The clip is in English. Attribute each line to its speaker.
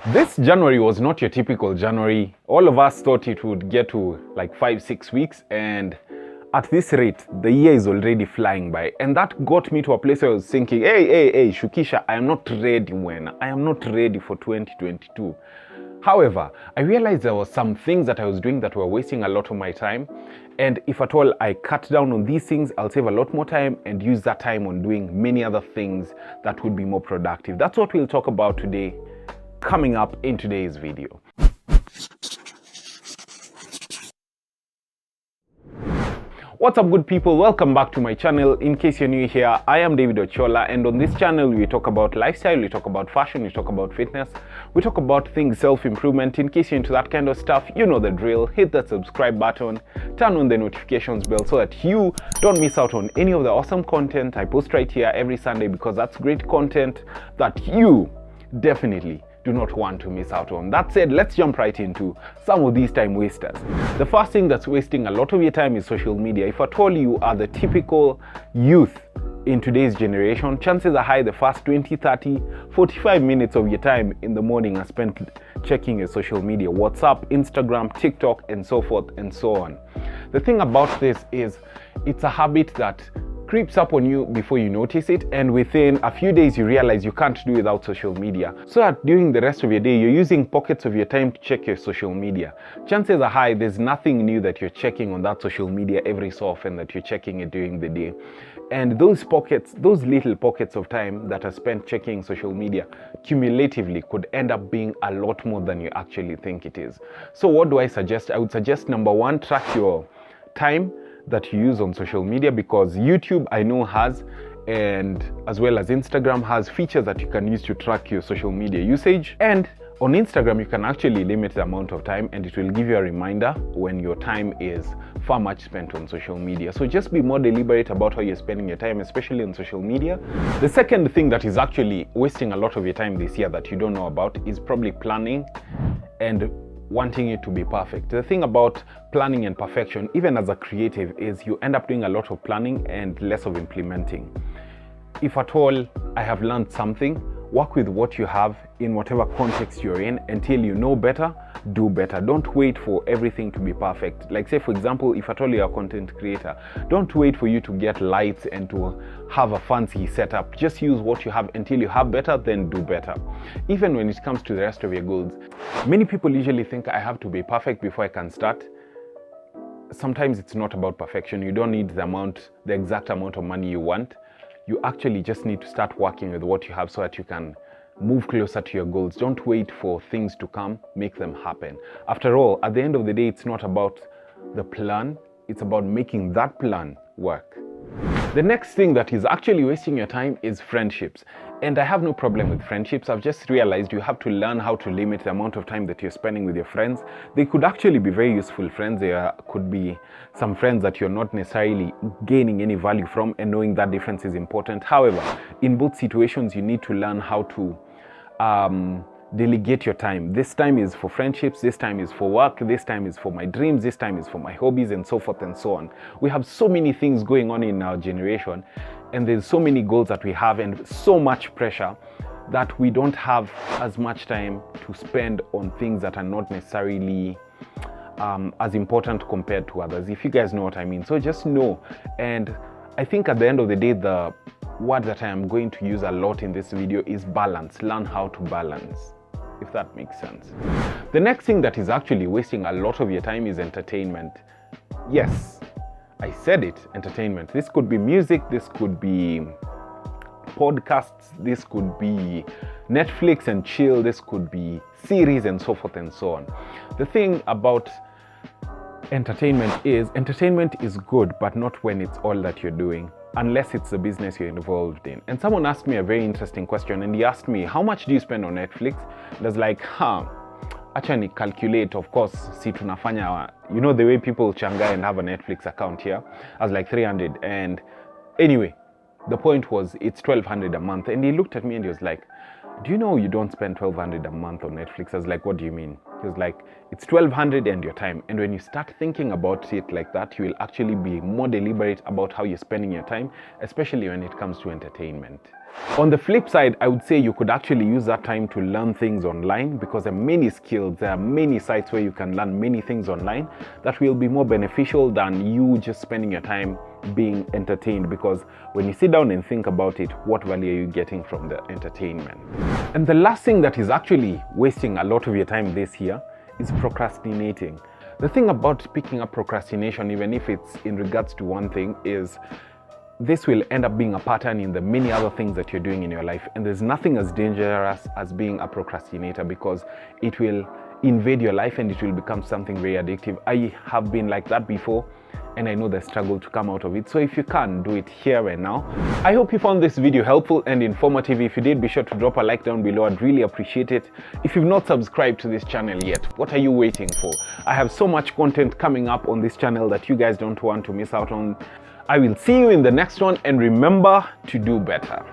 Speaker 1: This January was not your typical January. All of us thought it would get to like 5-6 weeks, and at this rate, the year is already flying by. And that got me to a place where I was thinking, hey, Shukisha, I am not ready I am not ready for 2022. However, I realized there were some things that I was doing that were wasting a lot of my time. And if at all I cut down on these things, I'll save a lot more time and use that time on doing many other things that would be more productive. That's what we'll talk about today, coming up in today's video. What's up, good people? Welcome back to my channel. In case you're new here, I am David Ochola, and on this channel we talk about lifestyle, we talk about fashion, we talk about fitness, we talk about things self-improvement. In case you're into that kind of stuff, you know the drill. Hit that subscribe button, turn on the notifications bell so that you don't miss out on any of the awesome content I post right here every Sunday, because that's great content that you definitely do not want to miss out on. That said, let's jump right into some of these time wasters. The first thing that's wasting a lot of your time is social media. If at all you are the typical youth in today's generation, chances are high the first 20, 30, 45 minutes of your time in the morning are spent checking your social media, WhatsApp, Instagram, TikTok, and so forth and so on. The thing about this is it's a habit that creeps up on you before you notice it, and within a few days you realize you can't do without social media. So that during the rest of your day you're using pockets of your time to check your social media. Chances are high there's nothing new that you're checking on that social media every so often that you're checking it during the day. And those pockets, those little pockets of time that are spent checking social media cumulatively could end up being a lot more than you actually think it is. So what do I suggest? I would suggest, number one, track your time that you use on social media, because YouTube, I know, has, and as well as Instagram has, features that you can use to track your social media usage. And on Instagram you can actually limit the amount of time, and it will give you a reminder when your time is far much spent on social media. So just be more deliberate about how you're spending your time, especially on social media. The second thing that is actually wasting a lot of your time this year that you don't know about is probably planning and wanting it to be perfect. The thing about planning and perfection, even as a creative, is you end up doing a lot of planning and less of implementing. If at all I have learned something, work with what you have in whatever context you're in until you know better, do better. Don't wait for everything to be perfect. Like, say for example, if at all you're a content creator, don't wait for you to get lights and to have a fancy setup. Just use what you have until you have better, then do better. Even when it comes to the rest of your goals, many people usually think I have to be perfect before I can start. Sometimes it's not about perfection. You don't need the exact amount of money you want. You actually just need to start working with what you have so that you can move closer to your goals. Don't wait for things to come, make them happen. After all, at the end of the day, it's not about the plan, it's about making that plan work. The next thing that is actually wasting your time is friendships. And I have no problem with friendships. I've just realized you have to learn how to limit the amount of time that you're spending with your friends. They could actually be very useful friends. There could be some friends that you're not necessarily gaining any value from, and knowing that difference is important. However, in both situations, you need to learn how to delegate your time. This time is for friendships, this time is for work, this time is for my dreams, this time is for my hobbies, and so forth and so on. We have so many things going on in our generation, and there's so many goals that we have and so much pressure that we don't have as much time to spend on things that are not necessarily as important compared to others, if you guys know what I mean. So just know. And I think at the end of the day, the word that I am going to use a lot in this video is balance. Learn how to balance, if that makes sense. The next thing that is actually wasting a lot of your time is entertainment. Yes, I said it, entertainment. This could be music, this could be podcasts, this could be Netflix and chill, this could be series, and so forth and so on. The thing about entertainment is good, but not when it's all that you're doing, unless it's the business you're involved in. And someone asked me a very interesting question, and he asked me, how much do you spend on Netflix? And I was like, acha ni calculate. Of course, si tunafanya, you know, the way people changa and have a Netflix account here. I was like 300. And anyway, the point was it's 1,200 a month. And he looked at me and he was like, do you know you don't spend 1,200 a month on Netflix? I was like, what do you mean? He was like, it's 1,200 and your time. And when you start thinking about it like that, you will actually be more deliberate about how you're spending your time, especially when it comes to entertainment. On the flip side, I would say you could actually use that time to learn things online, because there are many skills, there are many sites where you can learn many things online that will be more beneficial than you just spending your time being entertained. Because when you sit down and think about it, what value are you getting from the entertainment? And the last thing that is actually wasting a lot of your time this year is procrastinating. The thing about picking up procrastination, even if it's in regards to one thing, is this will end up being a pattern in the many other things that you're doing in your life. And there's nothing as dangerous as being a procrastinator, because it will invade your life and it will become something very addictive. I have been like that before, and I know the struggle to come out of it. So if you can, do it here and now. I hope you found this video helpful and informative. If you did, be sure to drop a like down below. I'd really appreciate it. If you've not subscribed to this channel yet, what are you waiting for? I have so much content coming up on this channel that you guys don't want to miss out on. I will see you in the next one, and remember to do better.